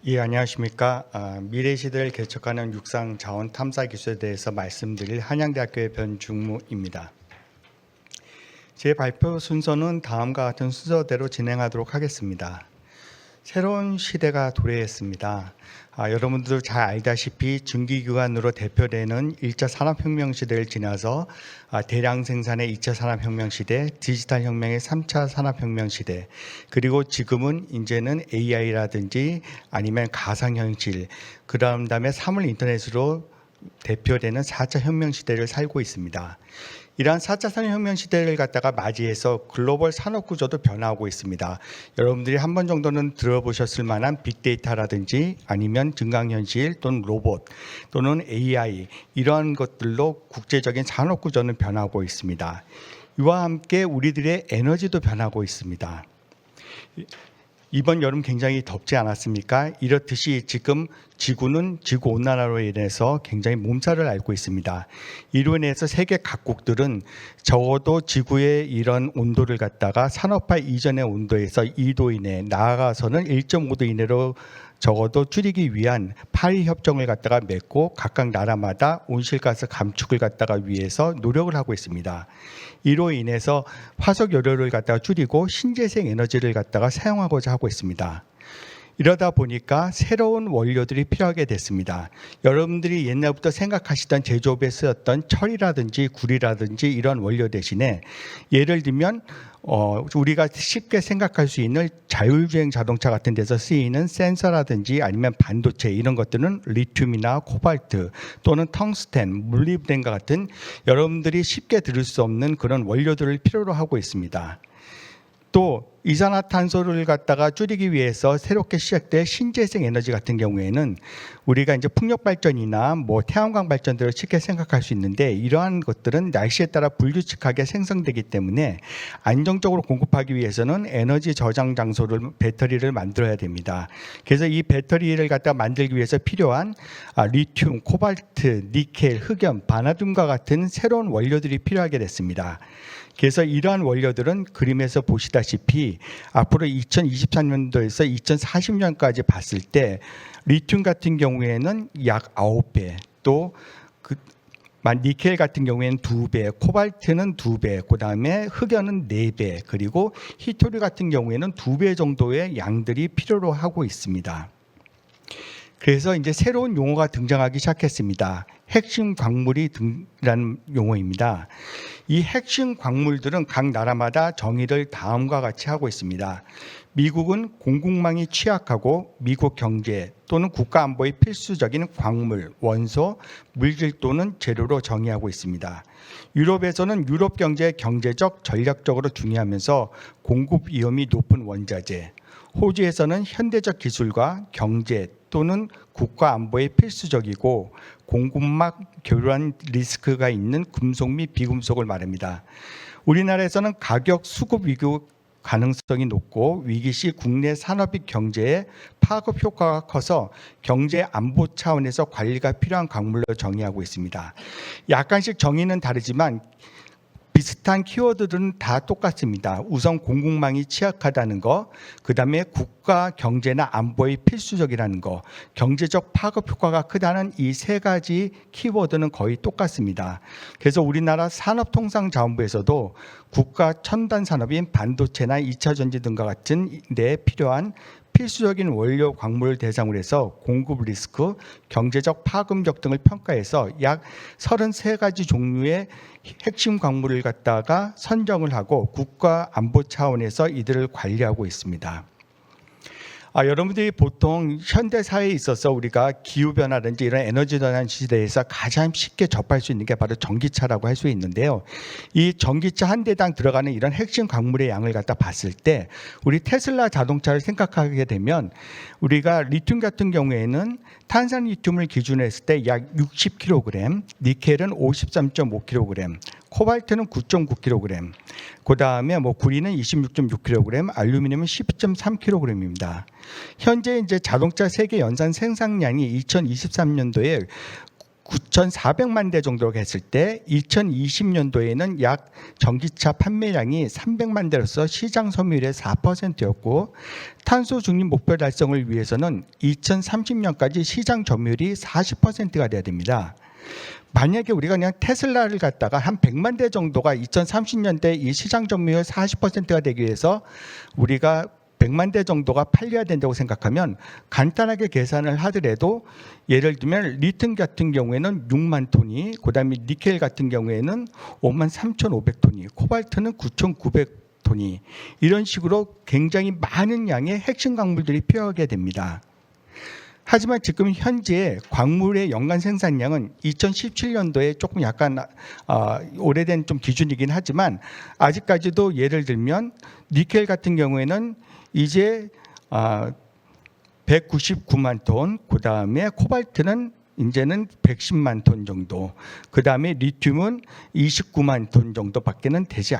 예, 안녕하십니까. 미래 시대를 개척하는 육상 자원 탐사 기술에 대해서 말씀드릴 한양대학교의 변중무입니다. 제 발표 순서는 다음과 같은 순서대로 진행하도록 하겠습니다. 새로운 시대가 도래했습니다. 여러분들 잘 알다시피 증기기관으로 대표되는 1차 산업혁명 시대를 지나서 대량 생산의 2차 산업혁명 시대, 디지털 혁명의 3차 산업혁명 시대, 그리고 지금은 이제는 AI라든지 아니면 가상현실, 그 다음에 사물 인터넷으로 대표되는 4차 혁명 시대를 살고 있습니다. 이러한 4차 산업혁명 시대를 갖다가 맞이해서 글로벌 산업 구조도 변화하고 있습니다. 여러분들이 한 번 정도는 들어보셨을 만한 빅데이터라든지 아니면 증강현실 또는 로봇 또는 AI 이러한 것들로 국제적인 산업 구조는 변하고 있습니다. 이와 함께 우리들의 에너지도 변하고 있습니다. 이번 여름 굉장히 덥지 않았습니까? 이렇듯이 지금 지구는 지구온난화로 인해서 굉장히 몸살을 앓고 있습니다. 이로 인해서 세계 각국들은 적어도 지구의 이런 온도를 갖다가 산업화 이전의 온도에서 2도 이내, 나아가서는 1.5도 이내로 적어도 줄이기 위한 파리 협정을 갖다가 맺고 각각 나라마다 온실가스 감축을 갖다가 위해서 노력을 하고 있습니다. 이로 인해서 화석 연료를 갖다가 줄이고 신재생 에너지를 갖다가 사용하고자 하고 있습니다. 이러다 보니까 새로운 원료들이 필요하게 됐습니다. 여러분들이 옛날부터 생각하시던 제조업에 쓰였던 철이라든지 구리라든지 이런 원료 대신에 예를 들면 우리가 쉽게 생각할 수 있는 자율주행 자동차 같은 데서 쓰이는 센서라든지 아니면 반도체 이런 것들은 리튬이나 코발트 또는 텅스텐, 몰리브덴과 같은 여러분들이 쉽게 들을 수 없는 그런 원료들을 필요로 하고 있습니다. 또 이산화탄소를 갖다가 줄이기 위해서 새롭게 시작된 신재생 에너지 같은 경우에는 우리가 이제 풍력 발전이나 태양광 발전들을 쉽게 생각할 수 있는데 이러한 것들은 날씨에 따라 불규칙하게 생성되기 때문에 안정적으로 공급하기 위해서는 에너지 저장 장소를 배터리를 만들어야 됩니다. 그래서 이 배터리를 갖다 만들기 위해서 필요한 리튬, 코발트, 니켈, 흑연, 바나듐과 같은 새로운 원료들이 필요하게 됐습니다. 그래서 이러한 원료들은 그림에서 보시다시피 앞으로 2023년도에서 2040년까지 봤을 때 리튬 같은 경우에는 약 9배, 또 니켈 같은 경우에는 2배, 코발트는 2배, 그 다음에 흑연은 4배, 그리고 히토리 같은 경우에는 2배 정도의 양들이 필요로 하고 있습니다. 그래서 이제 새로운 용어가 등장하기 시작했습니다. 핵심 광물이라는 용어입니다. 이 핵심 광물들은 각 나라마다 정의를 다음과 같이 하고 있습니다. 미국은 공급망이 취약하고 미국 경제 또는 국가 안보에 필수적인 광물, 원소, 물질 또는 재료로 정의하고 있습니다. 유럽에서는 유럽 경제의 경제적, 전략적으로 중요하면서 공급 위험이 높은 원자재, 호주에서는 현대적 기술과 경제 또는 국가 안보에 필수적이고 공급망 교란 리스크가 있는 금속 및 비금속을 말합니다. 우리나라에서는 가격 수급 위기 가능성이 높고 위기 시 국내 산업 및 경제에 파급 효과가 커서 경제 안보 차원에서 관리가 필요한 광물로 정의하고 있습니다. 약간씩 정의는 다르지만 비슷한 키워드들은 다 똑같습니다. 우선 공급망이 취약하다는 거, 그 다음에 국가 경제나 안보에 필수적이라는 거, 경제적 파급 효과가 크다는 이 세 가지 키워드는 거의 똑같습니다. 그래서 우리나라 산업통상자원부에서도 국가 첨단 산업인 반도체나 2차 전지 등과 같은 데 필요한 필수적인 원료 광물을 대상으로 해서 공급 리스크, 경제적 파급력 등을 평가해서 약 33가지 종류의 핵심 광물을 갖다가 선정을 하고 국가 안보 차원에서 이들을 관리하고 있습니다. 여러분들이 보통 현대 사회에 있어서 우리가 기후변화든지 이런 에너지 전환 시대에서 가장 쉽게 접할 수 있는 게 바로 전기차라고 할 수 있는데요. 이 전기차 한 대당 들어가는 이런 핵심 광물의 양을 갖다 봤을 때 우리 테슬라 자동차를 생각하게 되면 우리가 리튬 같은 경우에는 탄산 리튬을 기준으로 했을 때 약 60kg, 니켈은 53.5kg, 코발트는 9.9kg, 그 다음에 구리는 26.6kg, 알루미늄은 10.3kg입니다. 현재 이제 자동차 세계 연산 생산량이 2023년도에 9,400만 대 정도로 했을 때 2020년도에는 약 전기차 판매량이 300만 대로서 시장 점유율의 4%였고 탄소 중립 목표 달성을 위해서는 2030년까지 시장 점유율이 40%가 돼야 됩니다. 만약에 우리가 그냥 테슬라를 갖다가 한 100만 대 정도가 2030년대 이 시장 점유율 40%가 되기 위해서 우리가 100만 대 정도가 팔려야 된다고 생각하면 간단하게 계산을 하더라도 예를 들면 리튬 같은 경우에는 6만 톤이, 그다음에 니켈 같은 경우에는 5만 3,500톤이, 코발트는 9,900톤이 이런 식으로 굉장히 많은 양의 핵심 광물들이 필요하게 됩니다. 하지만 지금 현재 광물의 연간 생산량은 2017년도에 조금 약간 오래된 좀 기준이긴 하지만 아직까지도 예를 들면 니켈 같은 경우에는 이제 199만 톤, 그 다음에 코발트는 이제는 110만 톤 정도, 그 다음에 리튬은 29만 톤 정도밖에는 되지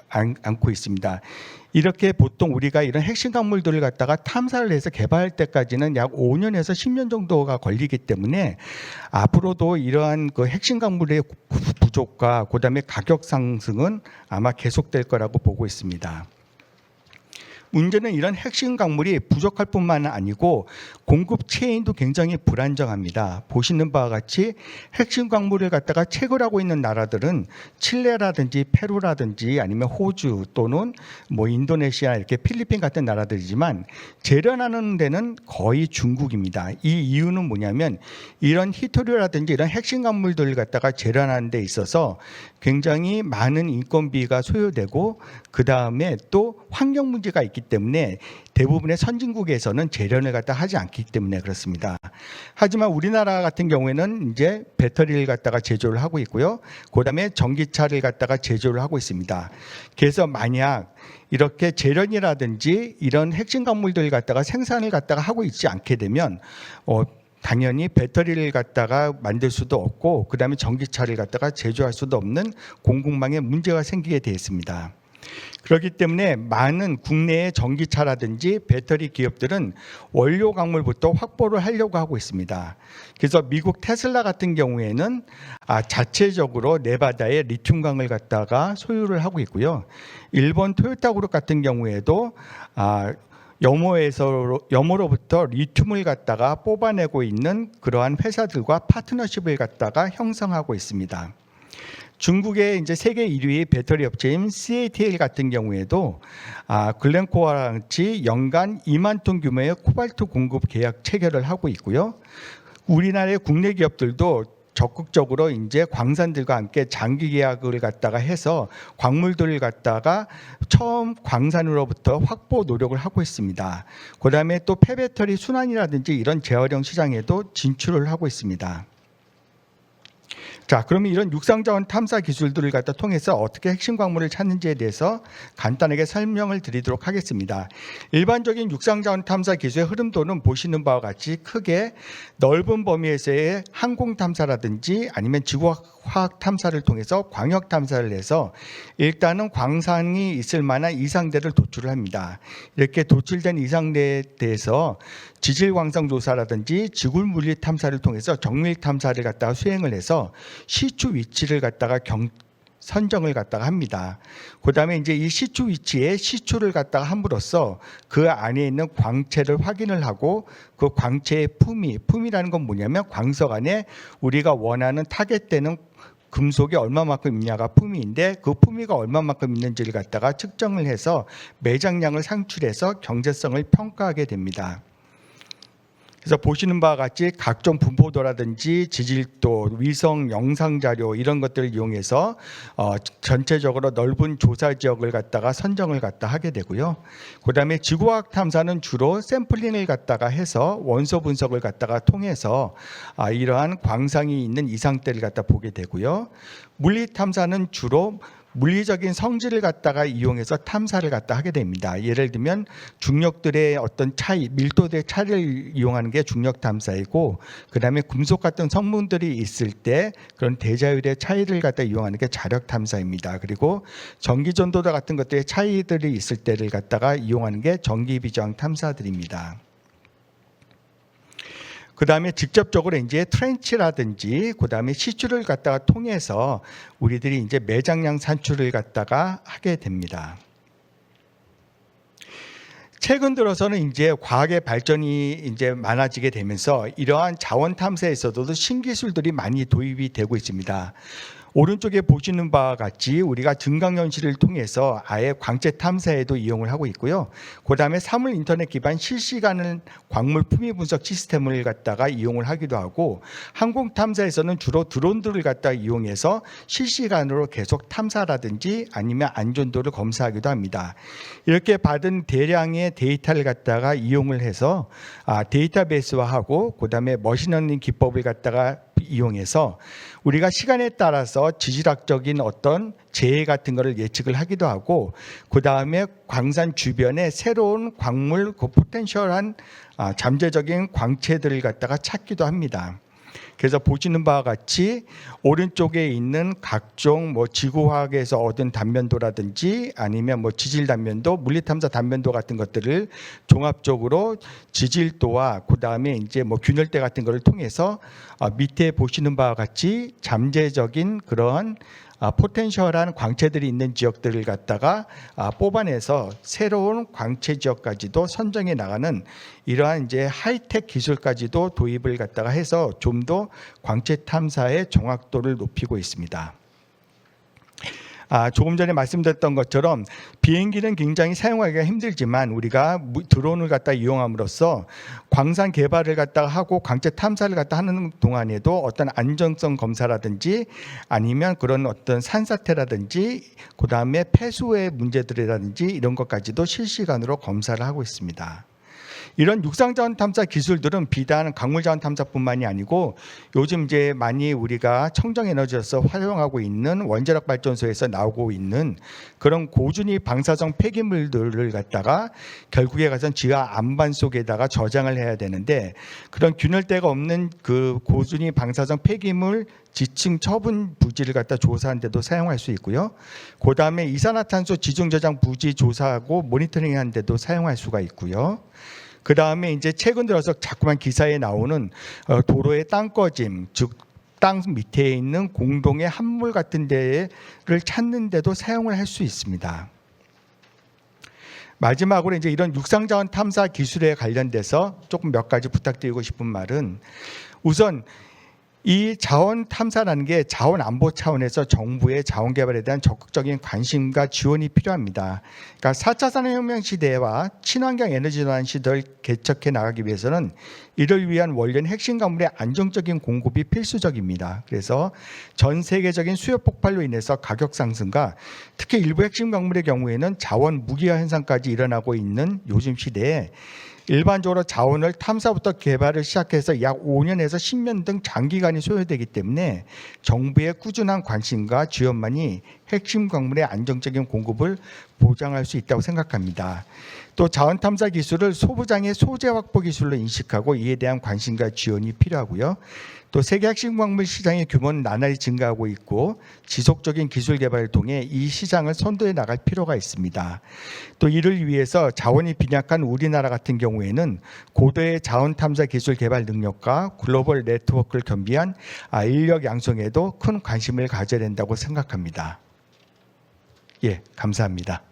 않고 있습니다. 이렇게 보통 우리가 이런 핵심 광물들을 갖다가 탐사를 해서 개발할 때까지는 약 5년에서 10년 정도가 걸리기 때문에 앞으로도 이러한 그 핵심 광물의 부족과 그다음에 가격 상승은 아마 계속될 거라고 보고 있습니다. 문제는 이런 핵심 광물이 부족할 뿐만 아니고 공급 체인도 굉장히 불안정합니다. 보시는 바와 같이 핵심 광물을 갖다가 채굴하고 있는 나라들은 칠레라든지 페루라든지 아니면 호주 또는 뭐 인도네시아 이렇게 필리핀 같은 나라들이지만 재련하는 데는 거의 중국입니다. 이 이유는 뭐냐면 이런 히토류라든지 이런 핵심 광물들을 갖다가 재련하는 데 있어서 굉장히 많은 인건비가 소요되고 그 다음에 또 환경 문제가 있기 때문에 대부분의 선진국에서는 재련을 갖다 하지 않기 때문에 그렇습니다. 하지만 우리나라 같은 경우에는 이제 배터리를 갖다가 제조를 하고 있고요. 그다음에 전기차를 갖다가 제조를 하고 있습니다. 그래서 만약 이렇게 재련이라든지 이런 핵심 광물들을 갖다가 생산을 갖다가 하고 있지 않게 되면 당연히 배터리를 갖다가 만들 수도 없고 그다음에 전기차를 갖다가 제조할 수도 없는 공급망에 문제가 생기게 되어 있습니다. 그렇기 때문에 많은 국내의 전기차라든지 배터리 기업들은 원료 광물부터 확보를 하려고 하고 있습니다. 그래서 미국 테슬라 같은 경우에는 자체적으로 네바다에 리튬광을 갖다가 소유를 하고 있고요. 일본 토요타 그룹 같은 경우에도 염호로부터 리튬을 갖다가 뽑아내고 있는 그러한 회사들과 파트너십을 갖다가 형성하고 있습니다. 중국의 이제 세계 1위 배터리 업체인 CATL 같은 경우에도 글렌코어와 같이 연간 2만 톤 규모의 코발트 공급 계약 체결을 하고 있고요. 우리나라의 국내 기업들도 적극적으로 이제 광산들과 함께 장기 계약을 갖다가 해서 광물들을 갖다가 처음 광산으로부터 확보 노력을 하고 있습니다. 그다음에 또 폐배터리 순환이라든지 이런 재활용 시장에도 진출을 하고 있습니다. 자, 그러면 이런 육상자원 탐사 기술들을 갖다 통해서 어떻게 핵심 광물을 찾는지에 대해서 간단하게 설명을 드리도록 하겠습니다. 일반적인 육상자원 탐사 기술의 흐름도는 보시는 바와 같이 크게 넓은 범위에서의 항공 탐사라든지 아니면 지구화학 탐사를 통해서 광역 탐사를 해서 일단은 광산이 있을 만한 이상대를 도출을 합니다. 이렇게 도출된 이상대에 대해서 지질 광산 조사라든지 지구 물리 탐사를 통해서 정밀 탐사를 갖다가 수행을 해서 시추 위치를 갖다가 선정을 갖다가 합니다. 그다음에 이제 이 시추 위치에 시추를 갖다가 함으로써 그 안에 있는 광체를 확인을 하고 그 광체의 품위라는 건 뭐냐면 광석 안에 우리가 원하는 타겟되는 금속이 얼마만큼 있냐가 품위인데 그 품위가 얼마만큼 있는지를 갖다가 측정을 해서 매장량을 산출해서 경제성을 평가하게 됩니다. 그래서 보시는 바와 같이 각종 분포도라든지 지질도, 위성 영상 자료 이런 것들을 이용해서 전체적으로 넓은 조사 지역을 갖다가 선정을 갖다 하게 되고요. 그다음에 지구과학 탐사는 주로 샘플링을 갖다가 해서 원소 분석을 갖다가 통해서 이러한 광상이 있는 이상대를 갖다 보게 되고요. 물리 탐사는 주로 물리적인 성질을 갖다가 이용해서 탐사를 갖다 하게 됩니다. 예를 들면 중력들의 어떤 차이, 밀도의 차이를 이용하는 게 중력 탐사이고, 그다음에 금속 같은 성분들이 있을 때 그런 대자율의 차이를 갖다 이용하는 게 자력 탐사입니다. 그리고 전기 전도도 같은 것들의 차이들이 있을 때를 갖다가 이용하는 게 전기 비저항 탐사들입니다. 그다음에 직접적으로 이제 트렌치라든지 그다음에 시추를 갖다가 통해서 우리들이 이제 매장량 산출을 갖다가 하게 됩니다. 최근 들어서는 이제 과학의 발전이 이제 많아지게 되면서 이러한 자원 탐사에서도 신기술들이 많이 도입이 되고 있습니다. 오른쪽에 보시는 바와 같이 우리가 증강현실을 통해서 아예 광채 탐사에도 이용을 하고 있고요. 그다음에 사물 인터넷 기반 실시간 광물 품위 분석 시스템을 갖다가 이용을 하기도 하고, 항공 탐사에서는 주로 드론들을 갖다가 이용해서 실시간으로 계속 탐사라든지 아니면 안전도를 검사하기도 합니다. 이렇게 받은 대량의 데이터를 갖다가 이용을 해서 데이터베이스화하고 그다음에 머신러닝 기법을 갖다가 이용해서 우리가 시간에 따라서 지질학적인 어떤 재해 같은 것을 예측을 하기도 하고, 그 다음에 광산 주변에 새로운 광물, 그 포텐셜한 잠재적인 광채들을 갖다가 찾기도 합니다. 그래서 보시는 바와 같이 오른쪽에 있는 각종 지구화학에서 얻은 단면도라든지 아니면 지질 단면도, 물리탐사 단면도 같은 것들을 종합적으로 지질도와 그 다음에 이제 균열대 같은 것을 통해서 밑에 보시는 바와 같이 잠재적인 그런 포텐셜한 광채들이 있는 지역들을 갖다가 뽑아내서 새로운 광채 지역까지도 선정해 나가는 이러한 이제 하이텍 기술까지도 도입을 갖다가 해서 좀 더 광채 탐사의 정확도를 높이고 있습니다. 조금 전에 말씀드렸던 것처럼 비행기는 굉장히 사용하기가 힘들지만 우리가 드론을 갖다 이용함으로써 광산 개발을 갖다가 하고 광채 탐사를 갖다 하는 동안에도 어떤 안정성 검사라든지 아니면 그런 어떤 산사태라든지 그다음에 폐수의 문제들이라든지 이런 것까지도 실시간으로 검사를 하고 있습니다. 이런 육상자원 탐사 기술들은 비단 광물자원 탐사뿐만이 아니고 요즘 이제 많이 우리가 청정에너지로서 활용하고 있는 원자력 발전소에서 나오고 있는 그런 고준위 방사성 폐기물들을 갖다가 결국에 가선 지하 안반 속에다가 저장을 해야 되는데, 그런 균열대가 없는 그 고준위 방사성 폐기물 지층 처분 부지를 갖다 조사하는 데도 사용할 수 있고요. 그 다음에 이산화탄소 지중 저장 부지 조사하고 모니터링하는 데도 사용할 수가 있고요. 그 다음에 이제 최근 들어서 자꾸만 기사에 나오는 도로의 땅꺼짐, 즉 땅 밑에 있는 공동의 함몰 같은 데를 찾는 데도 사용을 할 수 있습니다. 마지막으로 이제 이런 육상자원 탐사 기술에 관련돼서 조금 몇 가지 부탁드리고 싶은 말은, 우선 이 자원 탐사라는 게 자원 안보 차원에서 정부의 자원 개발에 대한 적극적인 관심과 지원이 필요합니다. 그러니까 4차 산업혁명 시대와 친환경 에너지 전환 시대를 개척해 나가기 위해서는 이를 위한 원료인 핵심 광물의 안정적인 공급이 필수적입니다. 그래서 전 세계적인 수요 폭발로 인해서 가격 상승과 특히 일부 핵심 광물의 경우에는 자원 무기화 현상까지 일어나고 있는 요즘 시대에 일반적으로 자원을 탐사부터 개발을 시작해서 약 5년에서 10년 등 장기간이 소요되기 때문에 정부의 꾸준한 관심과 지원만이 핵심 광물의 안정적인 공급을 보장할 수 있다고 생각합니다. 또 자원 탐사 기술을 소부장의 소재 확보 기술로 인식하고 이에 대한 관심과 지원이 필요하고요. 또 세계 핵심 광물 시장의 규모는 나날이 증가하고 있고 지속적인 기술 개발을 통해 이 시장을 선도해 나갈 필요가 있습니다. 또 이를 위해서 자원이 빈약한 우리나라 같은 경우에는 고도의 자원 탐사 기술 개발 능력과 글로벌 네트워크를 겸비한 인력 양성에도 큰 관심을 가져야 된다고 생각합니다. 예, 감사합니다.